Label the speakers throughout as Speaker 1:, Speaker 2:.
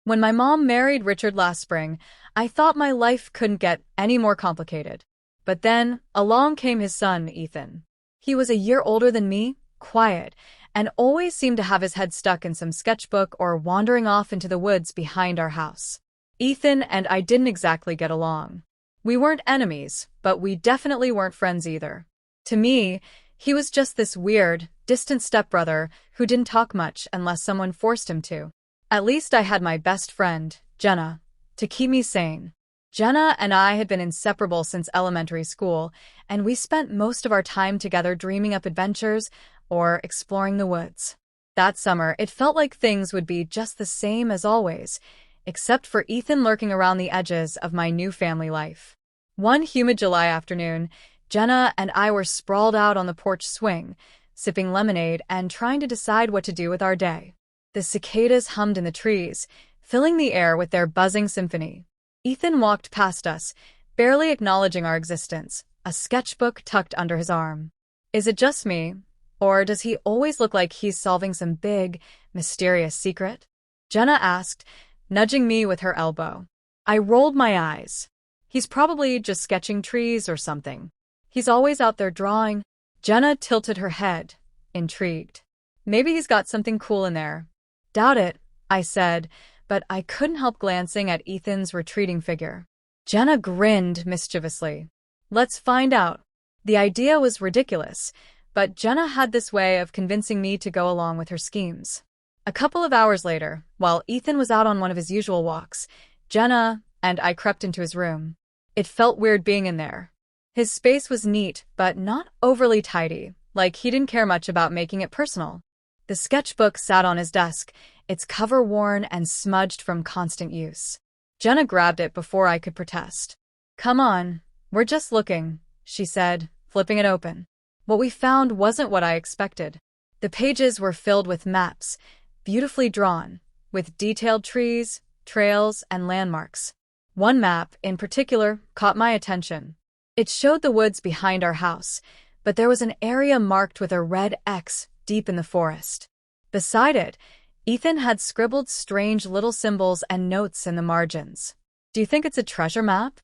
Speaker 1: When my mom married Richard last spring, I thought my life couldn't get any more complicated. But then, along came his son, Ethan. He was a year older than me, quiet, and always seemed to have his head stuck in some sketchbook or wandering off into the woods behind our house. Ethan and I didn't exactly get along. We weren't enemies, but we definitely weren't friends either. To me, he was just this weird, distant stepbrother who didn't talk much unless someone forced him to. At least I had my best friend, Jenna, to keep me sane. Jenna and I had been inseparable since elementary school, and we spent most of our time together dreaming up adventures or exploring the woods. That summer, it felt like things would be just the same as always, except for Ethan lurking around the edges of my new family life. One humid July afternoon, Jenna and I were sprawled out on the porch swing, sipping lemonade and trying to decide what to do with our day. The cicadas hummed in the trees, filling the air with their buzzing symphony. Ethan walked past us, barely acknowledging our existence, a sketchbook tucked under his arm. Is it just me, or does he always look like he's solving some big, mysterious secret? Jenna asked, nudging me with her elbow. I rolled my eyes. He's probably just sketching trees or something. He's always out there drawing. Jenna tilted her head, intrigued. Maybe he's got something cool in there. Doubt it, I said, but I couldn't help glancing at Ethan's retreating figure. Jenna grinned mischievously. Let's find out. The idea was ridiculous, but Jenna had this way of convincing me to go along with her schemes. A couple of hours later, while Ethan was out on one of his usual walks, Jenna and I crept into his room. It felt weird being in there. His space was neat, but not overly tidy, like he didn't care much about making it personal. The sketchbook sat on his desk, its cover worn and smudged from constant use. Jenna grabbed it before I could protest. Come on, we're just looking, she said, flipping it open. What we found wasn't what I expected. The pages were filled with maps, beautifully drawn, with detailed trees, trails, and landmarks. One map, in particular, caught my attention. It showed the woods behind our house, but there was an area marked with a red X deep in the forest. Beside it, Ethan had scribbled strange little symbols and notes in the margins. Do you think it's a treasure map?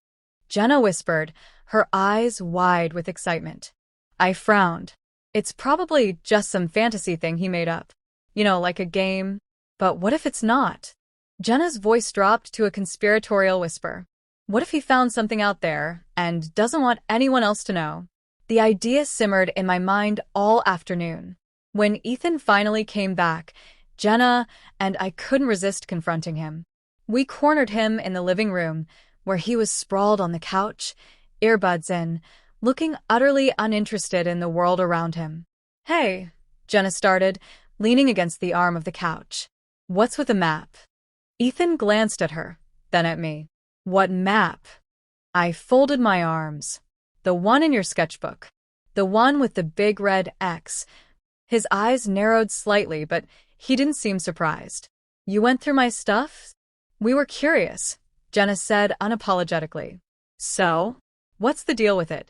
Speaker 1: Jenna whispered, her eyes wide with excitement. I frowned. It's probably just some fantasy thing he made up. You know, like a game. But what if it's not? Jenna's voice dropped to a conspiratorial whisper. What if he found something out there and doesn't want anyone else to know? The idea simmered in my mind all afternoon. When Ethan finally came back, Jenna and I couldn't resist confronting him. We cornered him in the living room, where he was sprawled on the couch, earbuds in, looking utterly uninterested in the world around him. Hey, Jenna started, leaning against the arm of the couch. What's with the map? Ethan glanced at her, then at me. What map? I folded my arms. The one in your sketchbook. The one with the big red X. His eyes narrowed slightly, but he didn't seem surprised. You went through my stuff? We were curious, Jenna said unapologetically. So? What's the deal with it?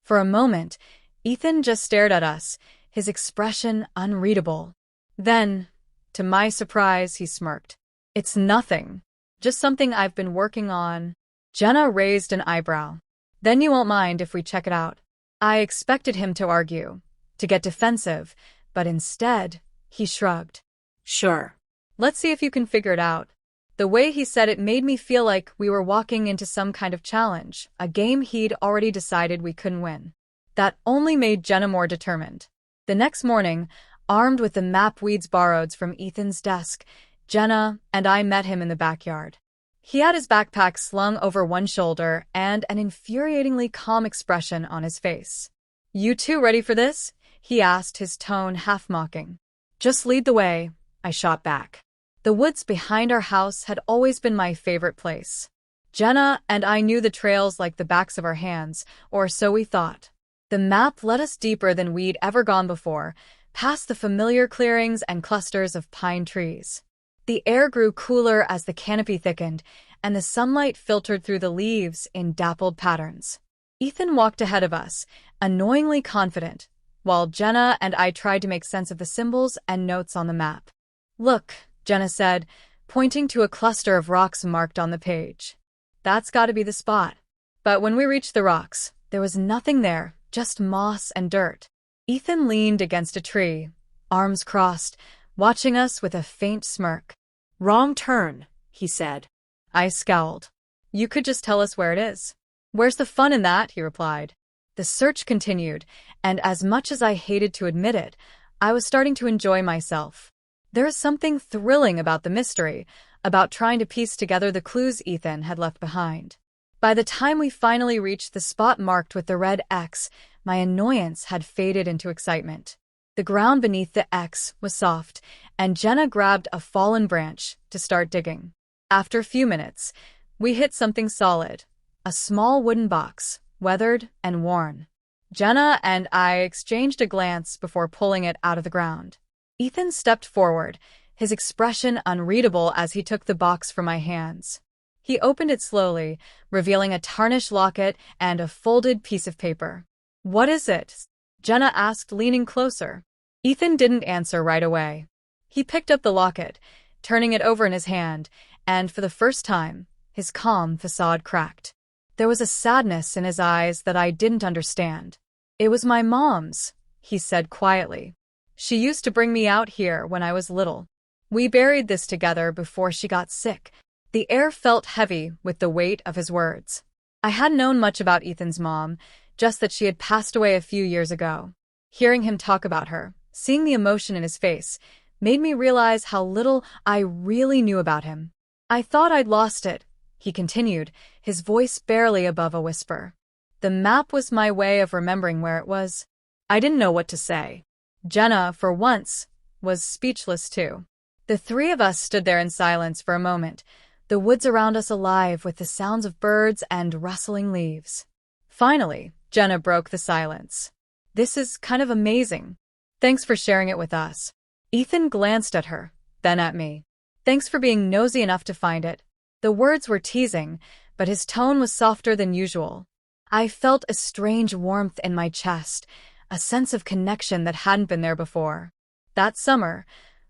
Speaker 1: For a moment, Ethan just stared at us, his expression unreadable. Then, to my surprise, he smirked. It's nothing. Just something I've been working on. Jenna raised an eyebrow. Then you won't mind if we check it out. I expected him to argue, to get defensive, but instead, he shrugged. Sure. Let's see if you can figure it out. The way he said it made me feel like we were walking into some kind of challenge, a game he'd already decided we couldn't win. That only made Jenna more determined. The next morning, armed with the map we'd borrowed from Ethan's desk, Jenna and I met him in the backyard. He had his backpack slung over one shoulder and an infuriatingly calm expression on his face. You two ready for this? He asked, his tone half-mocking. Just lead the way, I shot back. The woods behind our house had always been my favorite place. Jenna and I knew the trails like the backs of our hands, or so we thought. The map led us deeper than we'd ever gone before, past the familiar clearings and clusters of pine trees. The air grew cooler as the canopy thickened, and the sunlight filtered through the leaves in dappled patterns. Ethan walked ahead of us, annoyingly confident, while Jenna and I tried to make sense of the symbols and notes on the map. Look, Jenna said, pointing to a cluster of rocks marked on the page. That's gotta be the spot. But when we reached the rocks, there was nothing there, just moss and dirt. Ethan leaned against a tree, arms crossed, watching us with a faint smirk. "Wrong turn," he said. I scowled. "You could just tell us where it is." "Where's the fun in that?" he replied. The search continued, and as much as I hated to admit it, I was starting to enjoy myself. There is something thrilling about the mystery, about trying to piece together the clues Ethan had left behind. By the time we finally reached the spot marked with the red X, my annoyance had faded into excitement. The ground beneath the X was soft, and Jenna grabbed a fallen branch to start digging. After a few minutes, we hit something solid, a small wooden box, weathered and worn. Jenna and I exchanged a glance before pulling it out of the ground. Ethan stepped forward, his expression unreadable as he took the box from my hands. He opened it slowly, revealing a tarnished locket and a folded piece of paper. "What is it?" Jenna asked, leaning closer. Ethan didn't answer right away. He picked up the locket, turning it over in his hand, and for the first time, his calm facade cracked. There was a sadness in his eyes that I didn't understand. "It was my mom's," he said quietly. "She used to bring me out here when I was little. We buried this together before she got sick." The air felt heavy with the weight of his words. I hadn't known much about Ethan's mom, just that she had passed away a few years ago. Hearing him talk about her, seeing the emotion in his face, made me realize how little I really knew about him. "I thought I'd lost it," he continued, his voice barely above a whisper. "The map was my way of remembering where it was." I didn't know what to say. Jenna, for once, was speechless too. The three of us stood there in silence for a moment, the woods around us alive with the sounds of birds and rustling leaves. Finally, Jenna broke the silence. "This is kind of amazing. Thanks for sharing it with us." Ethan glanced at her, then at me. "Thanks for being nosy enough to find it." The words were teasing, but his tone was softer than usual. I felt a strange warmth in my chest, a sense of connection that hadn't been there before. That summer,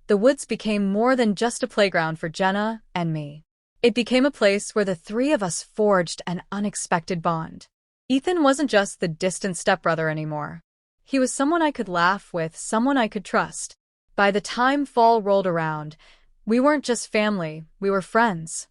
Speaker 1: the woods became more than just a playground for Jenna and me. It became a place where the three of us forged an unexpected bond. Ethan wasn't just the distant stepbrother anymore. He was someone I could laugh with, someone I could trust. By the time fall rolled around, we weren't just family, we were friends.